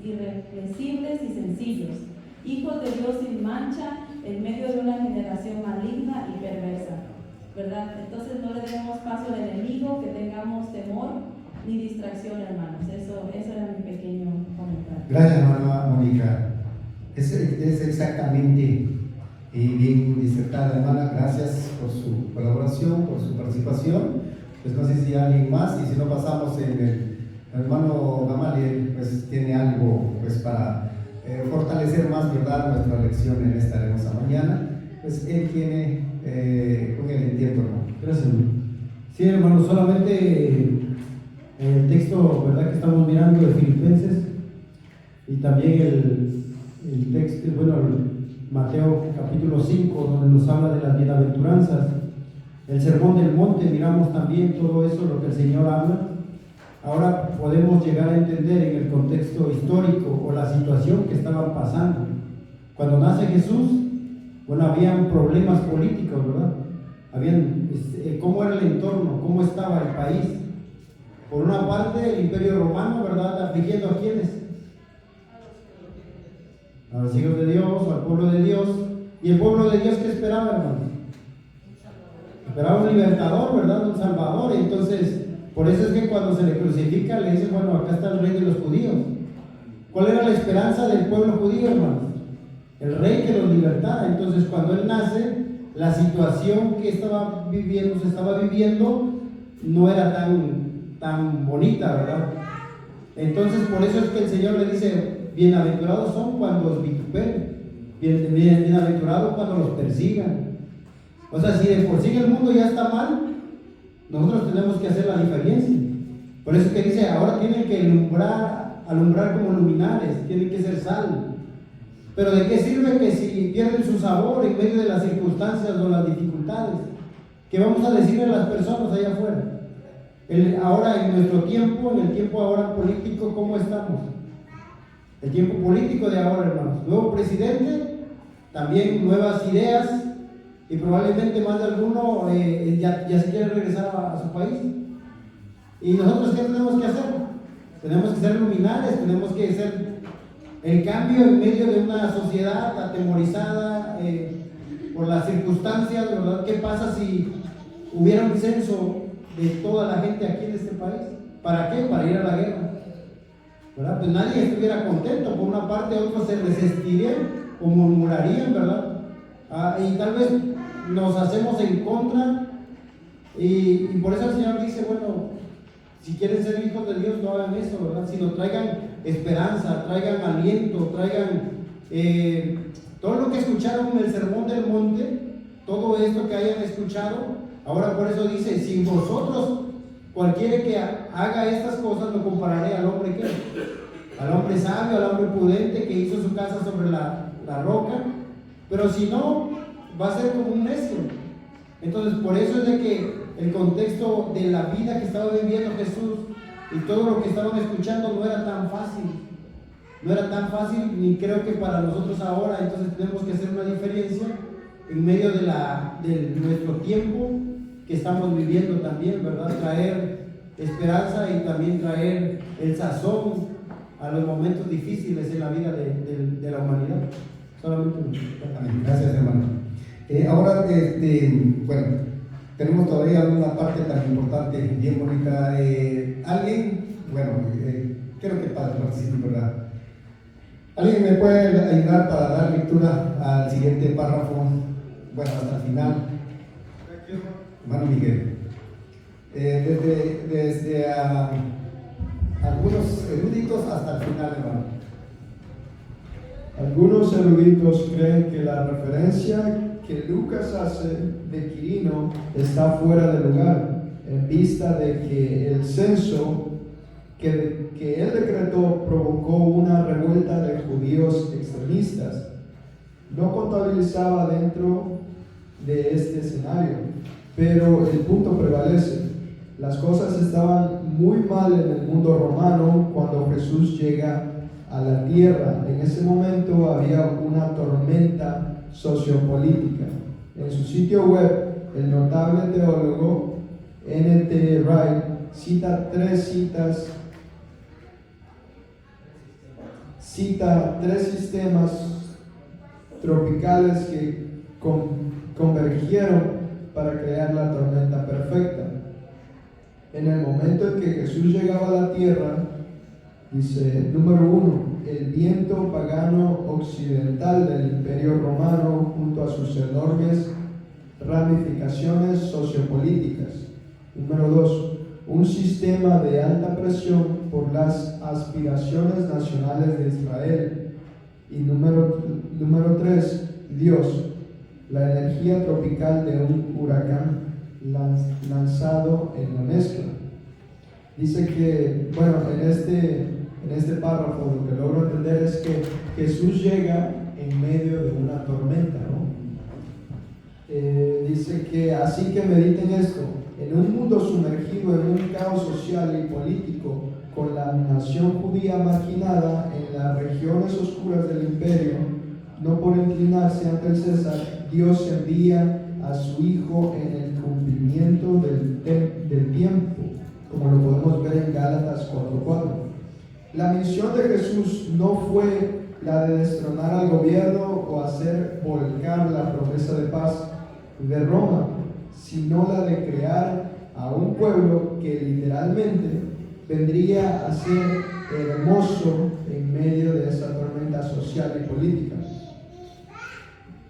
irreprensibles y sencillos, hijos de Dios sin mancha, en medio de una generación maligna y perversa, ¿verdad? Entonces no le demos paso al enemigo, que tengamos temor ni distracción, hermanos. Eso era mi pequeño comentario. Gracias, hermana Mónica. Es exactamente bien disertada, hermana. Gracias por su colaboración, por su participación. Pues no sé si hay alguien más, y si no pasamos en el hermano Gamaliel, pues tiene algo pues para fortalecer más, ¿verdad?, nuestra lección en esta hermosa mañana. Pues él tiene con el tiempo, hermano. Gracias, hermano. Sí, hermano, solamente el texto, ¿verdad?, que estamos mirando de Filipenses, y también el texto, bueno, Mateo capítulo 5, donde nos habla de las bienaventuranzas, el sermón del monte, miramos también todo eso, lo que el Señor habla. Ahora podemos llegar a entender en el contexto histórico o la situación que estaban pasando. Cuando nace Jesús, bueno, habían problemas políticos, ¿verdad? ¿Cómo era el entorno? ¿Cómo estaba el país? Por una parte, el Imperio Romano, ¿verdad?, afligiendo a quienes, a los hijos de Dios, al pueblo de Dios. Y el pueblo de Dios, ¿qué esperaba, hermanos? Esperaba un libertador, ¿verdad?, un salvador. Entonces, por eso es que cuando se le crucifica, le dicen, bueno, acá está el rey de los judíos. ¿Cuál era la esperanza del pueblo judío, hermanos? El rey que los libertara. Entonces, cuando él nace, la situación que se estaba viviendo, no era tan bonita, ¿verdad? Entonces, por eso es que el Señor le dice, bienaventurados son cuando os vituperen, bienaventurados cuando los persigan. O sea, si de por sí el mundo ya está mal, nosotros tenemos que hacer la diferencia. Por eso es que dice, ahora tienen que alumbrar como luminares, tienen que ser sal. Pero ¿de qué sirve que si pierden su sabor en medio de las circunstancias o las dificultades? ¿Qué vamos a decirle a las personas allá afuera? Ahora en nuestro tiempo, en el tiempo ahora político, ¿cómo estamos? El tiempo político de ahora, hermanos. Nuevo presidente, también nuevas ideas, y probablemente más de alguno ya se quiere regresar a su país. ¿Y nosotros qué tenemos que hacer? Tenemos que ser luminares, tenemos que ser el cambio en medio de una sociedad atemorizada por las circunstancias, ¿verdad? ¿Qué pasa si hubiera un censo de toda la gente aquí en este país? ¿Para qué? Para ir a la guerra, ¿verdad? Pues nadie estuviera contento. Por una parte, otros se resistirían o murmurarían, ¿verdad? Y tal vez nos hacemos en contra y por eso el Señor dice, bueno, si quieren ser hijos de Dios, no hagan eso, ¿verdad? Sino traigan esperanza, traigan aliento, traigan todo lo que escucharon en el Sermón del Monte, todo esto que hayan escuchado. Ahora por eso dice, sin vosotros, cualquiera que haga estas cosas, lo compararé al hombre que, al hombre sabio, al hombre prudente que hizo su casa sobre la roca. Pero si no, va a ser como un necio. Entonces por eso es de que el contexto de la vida que estaba viviendo Jesús y todo lo que estaban escuchando no era tan fácil. No era tan fácil, ni creo que para nosotros ahora. Entonces tenemos que hacer una diferencia en medio de nuestro tiempo que estamos viviendo también, ¿verdad? Traer esperanza y también traer el sazón a los momentos difíciles en la vida de la humanidad. Solamente. Amén. Gracias, hermano. Ahora, bueno, tenemos todavía una parte tan importante, bien bonita. ¿Alguien? Bueno, quiero que participe, ¿verdad? ¿Alguien me puede ayudar para dar lectura al siguiente párrafo? Bueno, hasta el final. Hermano Miguel. Desde algunos eruditos hasta el final, hermano. Algunos eruditos creen que la referencia que Lucas hace de Quirino está fuera de lugar, en vista de que el censo que él decretó provocó una revuelta de judíos extremistas. No contabilizaba dentro de este escenario, pero el punto prevalece. Las cosas estaban muy mal en el mundo romano cuando Jesús llega a la tierra. En ese momento había una tormenta sociopolítica. En su sitio web, el notable teólogo N.T. Wright cita tres sistemas tropicales que convergieron para crear la tormenta perfecta. En el momento en que Jesús llegaba a la tierra, dice, número 1, el viento pagano occidental del Imperio Romano junto a sus enormes ramificaciones sociopolíticas. Número 2, un sistema de alta presión por las aspiraciones nacionales de Israel. Y número 3, Dios, la energía tropical de un huracán lanzado en la mezcla. Dice que, bueno, en este párrafo lo que logro entender es que Jesús llega en medio de una tormenta, ¿no? Dice que así que mediten esto, en un mundo sumergido en un caos social y político, con la nación judía marginada en las regiones oscuras del imperio, no por inclinarse ante el César, Dios envía a su Hijo en el cumplimiento del tiempo, como lo podemos ver en Gálatas 4:4. La misión de Jesús no fue la de destronar al gobierno o hacer volcar la promesa de paz de Roma, sino la de crear a un pueblo que literalmente vendría a ser hermoso en medio de esa tormenta social y política.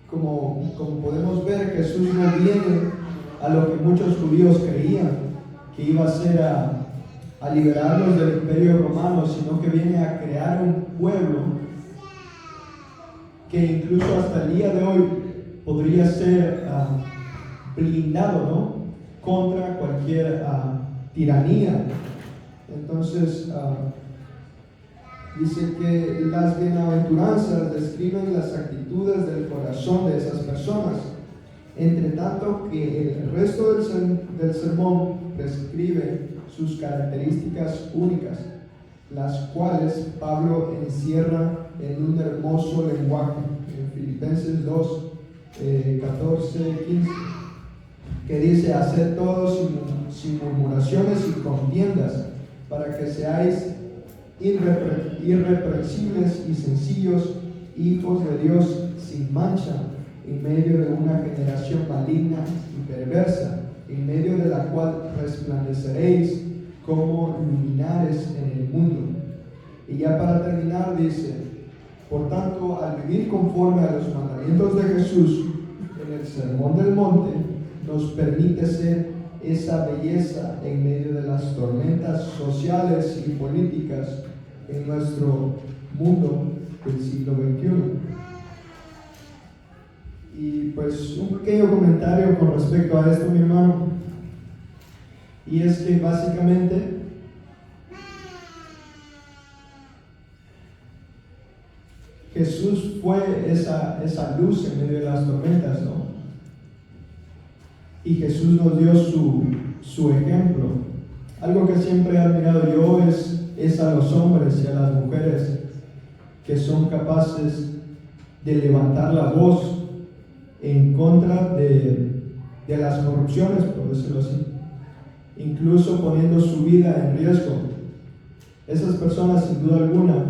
Como podemos ver, Jesús no viene a lo que muchos judíos creían, que iba a ser a liberarlos del imperio romano, sino que viene a crear un pueblo que incluso hasta el día de hoy podría ser blindado, ¿no?, contra cualquier tiranía. Entonces, dice que las bienaventuranzas describen las actitudes del corazón de esas personas, entre tanto que el resto del sermón prescribe sus características únicas, las cuales Pablo encierra en un hermoso lenguaje en Filipenses 2, 14, 15, que dice: haced todo sin murmuraciones y contiendas, para que seáis irreprensibles y sencillos, hijos de Dios sin mancha, en medio de una generación maligna y perversa, en medio de la cual resplandeceréis como luminares en el mundo. Y ya para terminar dice: por tanto, al vivir conforme a los mandamientos de Jesús, en el el Sermón del Monte nos permite ser esa belleza en medio de las tormentas sociales y políticas en nuestro mundo del siglo XXI. Y pues un pequeño comentario con respecto a esto, mi hermano, y es que básicamente Jesús fue esa luz en medio de las tormentas, ¿no? Y Jesús nos dio su ejemplo. Algo que siempre he admirado yo es a los hombres y a las mujeres que son capaces de levantar la voz en contra de las corrupciones, por decirlo así, incluso poniendo su vida en riesgo. Esas personas, sin duda alguna,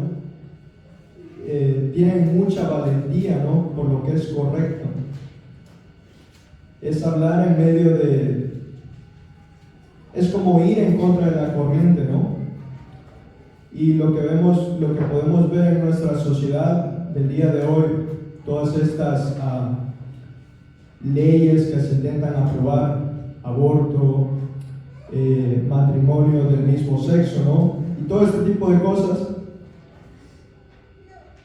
tienen mucha valentía, ¿no?, por lo que es correcto. Es hablar en medio es como ir en contra de la corriente, ¿no? Y lo que podemos ver en nuestra sociedad del día de hoy, todas estas leyes que se intentan aprobar, aborto, matrimonio del mismo sexo, ¿no? Y todo este tipo de cosas,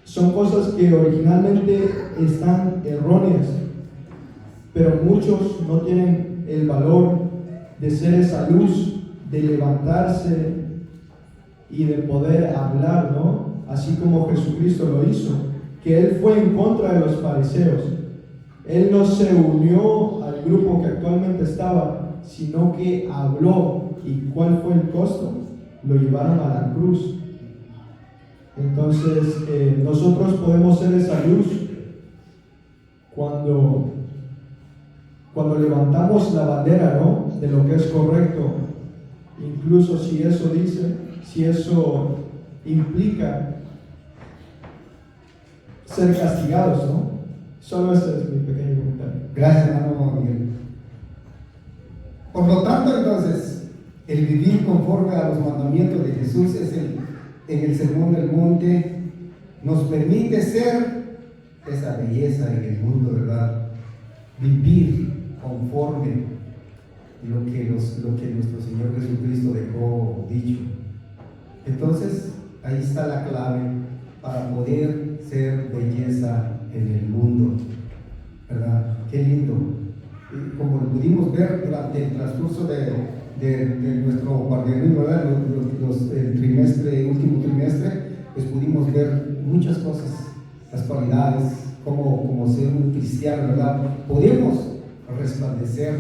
son cosas que originalmente están erróneas, pero muchos no tienen el valor de ser esa luz, de levantarse y de poder hablar, ¿no? Así como Jesucristo lo hizo, que Él fue en contra de los fariseos. Él no se unió al grupo que actualmente estaba, sino que habló. ¿Y cuál fue el costo? Lo llevaron a la cruz. Entonces, nosotros podemos ser esa luz cuando levantamos la bandera, ¿no?, de lo que es correcto, incluso si eso implica ser castigados, ¿no? Solo ese es mi pequeño comentario. Gracias, hermano Miguel. Por lo tanto, entonces, el vivir conforme a los mandamientos de Jesús en el Sermón del Monte nos permite ser esa belleza en el mundo, ¿verdad? Vivir conforme lo que nuestro Señor Jesucristo dejó dicho. Entonces, ahí está la clave para poder ser belleza en el mundo, ¿verdad? Qué lindo. Y como lo pudimos ver durante el transcurso de nuestro guardianismo, ¿verdad? El último trimestre, pues pudimos ver muchas cosas, las cualidades, como ser un cristiano, ¿verdad? Podemos resplandecer,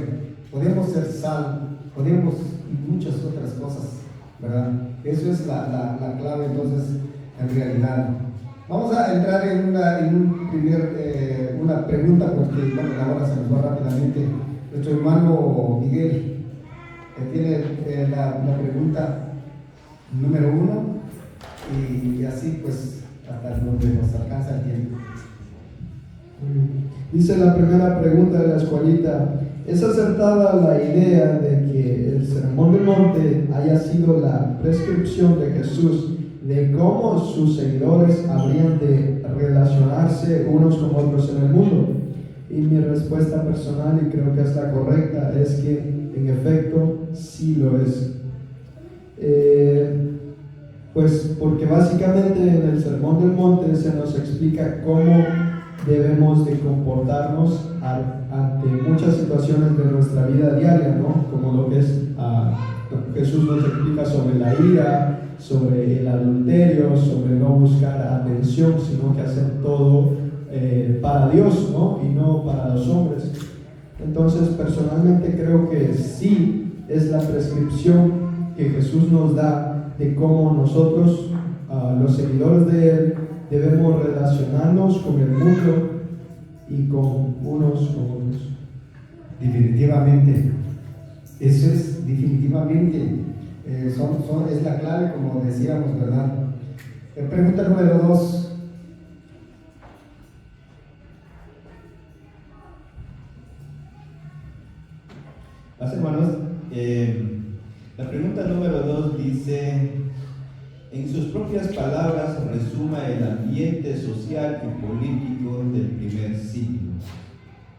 podemos ser sal, podemos y muchas otras cosas, ¿verdad? Eso es la clave, entonces, en realidad. Vamos a entrar en una pregunta, porque bueno, la hora se nos va rápidamente. Nuestro hermano Miguel tiene la pregunta número 1, y así pues hasta donde nos alcanza el tiempo. Dice la primera pregunta de la escuelita: ¿es acertada la idea de que el Sermón del Monte haya sido la prescripción de Jesús de cómo sus seguidores habrían de relacionarse unos con otros en el mundo? Y mi respuesta personal, y creo que es la correcta, es que en efecto sí lo es. Pues porque básicamente en el Sermón del Monte se nos explica cómo debemos de comportarnos ante muchas situaciones de nuestra vida diaria, ¿no? Como lo que es Jesús nos explica sobre la ira, sobre el adulterio, sobre no buscar atención, sino que hacer todo para Dios, ¿no? Y no para los hombres. Entonces, personalmente creo que sí es la prescripción que Jesús nos da de cómo nosotros, los seguidores de Él, debemos relacionarnos con el mundo y con unos con otros. Definitivamente, eso es definitivamente, es la clave, como decíamos, ¿verdad? Pregunta número 2. Las hermanos, la pregunta número 2 dice: en sus propias palabras resuma el ambiente social y político del primer siglo.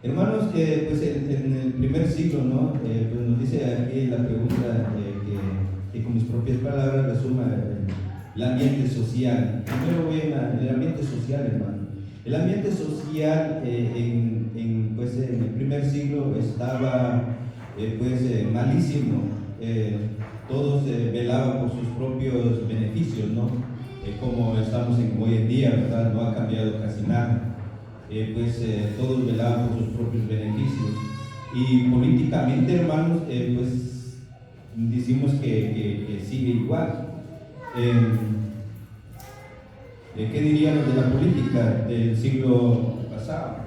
Hermanos, pues en el primer siglo, ¿no? Pues nos dice aquí la pregunta que con mis propias palabras resuma el ambiente social. Primero voy el ambiente social, hermano. El ambiente social pues, en el primer siglo estaba malísimo. Todos velaban por sus propios beneficios, ¿no? Como estamos hoy en día, ¿verdad? No ha cambiado casi nada. Todos velaban por sus propios beneficios. Y políticamente, hermanos, pues decimos que sigue igual. ¿Qué diríamos de la política del siglo pasado?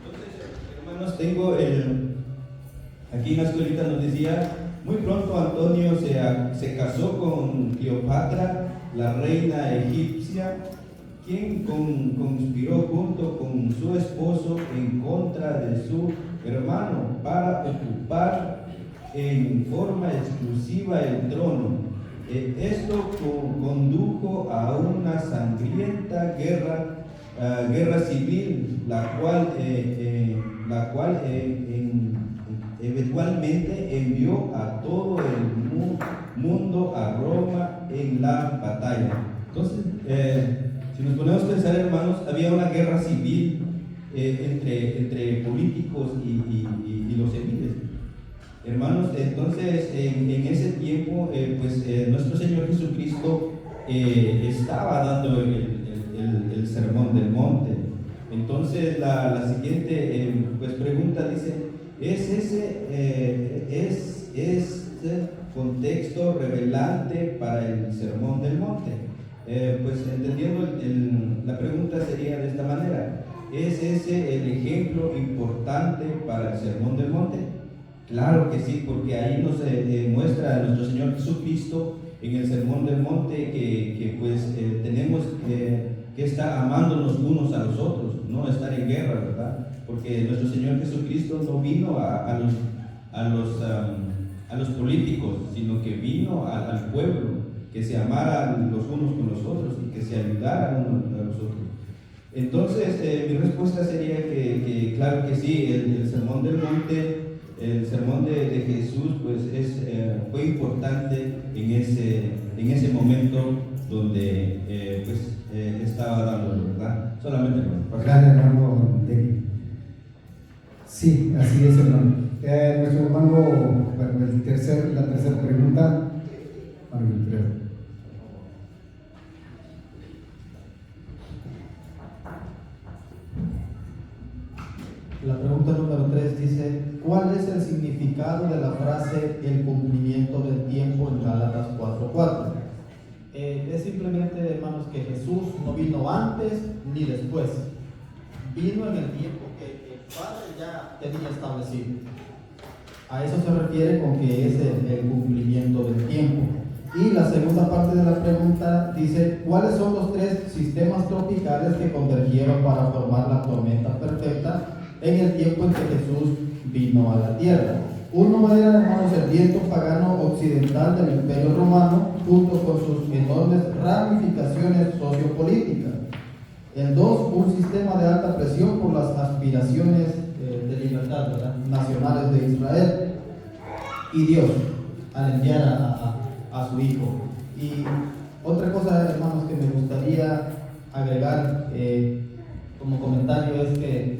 Entonces, hermanos, tengo aquí en la escuelita nos decía, muy pronto Antonio se casó con Cleopatra, la reina egipcia, quien conspiró junto con su esposo en contra de su hermano para ocupar en forma exclusiva el trono. Esto condujo a una sangrienta guerra civil, la cual eventualmente envió a todo el mundo a Roma en la batalla. Entonces, si nos ponemos a pensar, hermanos, había una guerra civil entre políticos y los civiles. Hermanos, entonces en ese tiempo, nuestro Señor Jesucristo estaba dando el sermón del monte. Entonces la siguiente pregunta dice, ¿es este contexto revelante para el sermón del monte? Entendiendo la pregunta sería de esta manera, ¿es ese el ejemplo importante para el sermón del monte? Claro que sí, porque ahí nos muestra a nuestro Señor Jesucristo en el sermón del monte que tenemos que estar amándonos unos a los otros, no estar en guerra, ¿verdad? Porque nuestro Señor Jesucristo no vino a los políticos, sino que vino al pueblo, que se amaran los unos con los otros y que se ayudaran unos a los otros. Entonces, mi respuesta sería que claro que sí, el sermón del monte, el sermón de Jesús, fue importante en ese momento donde estaba dándolo, ¿verdad? Solamente Gracias, hermano David. Sí, así es, hermano. Nuestro hermano, la tercera pregunta. La pregunta número 3 dice, ¿cuál es el significado de la frase el cumplimiento del tiempo en Gálatas 4:4? Es simplemente, hermanos, que Jesús no vino antes ni después, vino en el tiempo que el Padre ya tenía establecido. A eso se refiere con que es el cumplimiento del tiempo. Y la segunda parte de la pregunta dice, ¿cuáles son los 3 sistemas tropicales que convergieron para formar la tormenta perfecta en el tiempo en que Jesús vino a la tierra? Uno era, hermanos, el viento pagano occidental del Imperio Romano, junto con sus enormes ramificaciones sociopolíticas. El 2, un sistema de alta presión por las aspiraciones de libertad, ¿verdad?, nacionales de Israel. Y Dios, al enviar a su Hijo. Y otra cosa, hermanos, que me gustaría agregar como comentario es que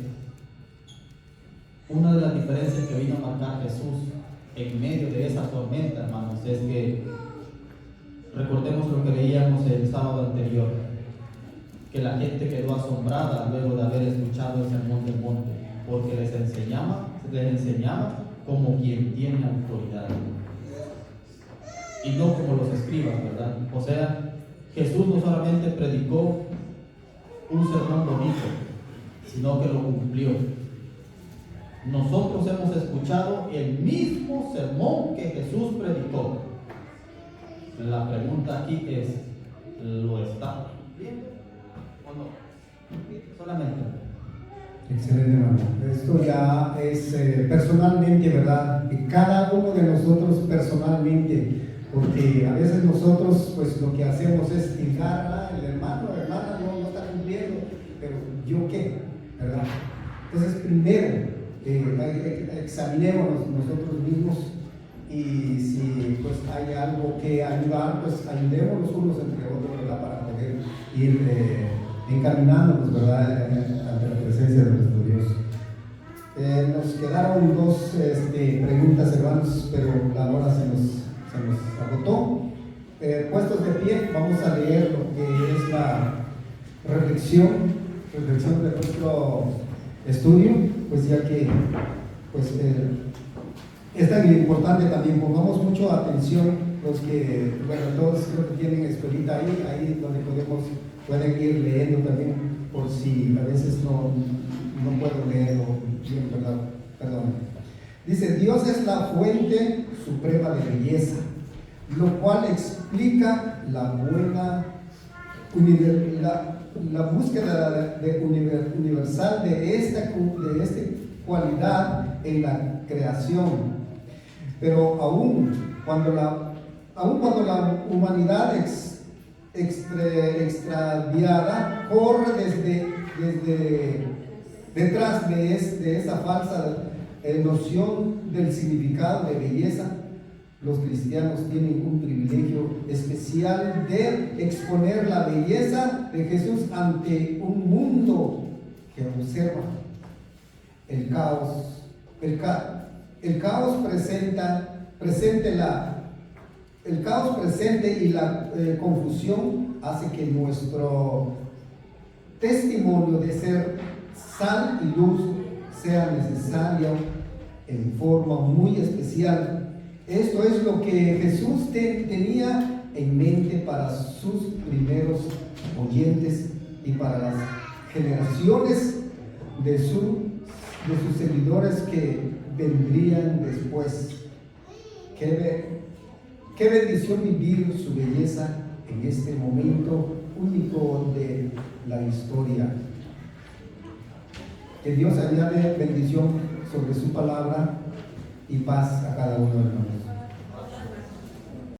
una de las diferencias que vino a marcar Jesús en medio de esa tormenta, hermanos, es que recordemos lo que leíamos el sábado anterior, que la gente quedó asombrada luego de haber escuchado el sermón del monte, porque les enseñaba como quien tiene autoridad y no como los escribas, ¿verdad? O sea, Jesús no solamente predicó un sermón bonito, sino que lo cumplió. Nosotros hemos escuchado el mismo sermón que Jesús predicó. La pregunta aquí es, ¿lo está cumpliendo o no? Solamente. Excelente, hermano. Esto ya es personalmente, ¿verdad? Que cada uno de nosotros personalmente, porque a veces nosotros pues lo que hacemos es fijar, el hermano, hermana no está cumpliendo, pero ¿yo qué? ¿Verdad? Entonces, primero, examinémonos nosotros mismos y si pues hay algo que ayudar, pues ayudémonos unos entre otros, ¿verdad? Para poder ir encaminándonos, ¿verdad? Ante la presencia de nuestro Dios. Nos quedaron dos preguntas, hermanos, pero la hora se nos agotó. Puestos de pie, vamos a leer lo que es la reflexión de nuestro estudio, pues ya que pues, es tan importante también. Pongamos mucho atención los que, bueno, todos creo que tienen escuelita ahí donde pueden ir leyendo también, por si a veces no puedo leerlo bien, perdón. Dice: Dios es la fuente suprema de belleza, lo cual explica la búsqueda universal de esta cualidad en la creación. Pero aun cuando la humanidad extraviada corre detrás de esa falsa noción del significado de belleza, los cristianos tienen un privilegio especial de exponer la belleza de Jesús ante un mundo que observa el caos. El caos presente y la confusión hace que nuestro testimonio de ser sal y luz sea necesario en forma muy especial. Esto es lo que Jesús tenía en mente para sus primeros oyentes y para las generaciones de sus seguidores que vendrían después. Qué bendición vivir su belleza en este momento único de la historia. Que Dios añade bendición sobre su palabra y paz a cada uno de nosotros.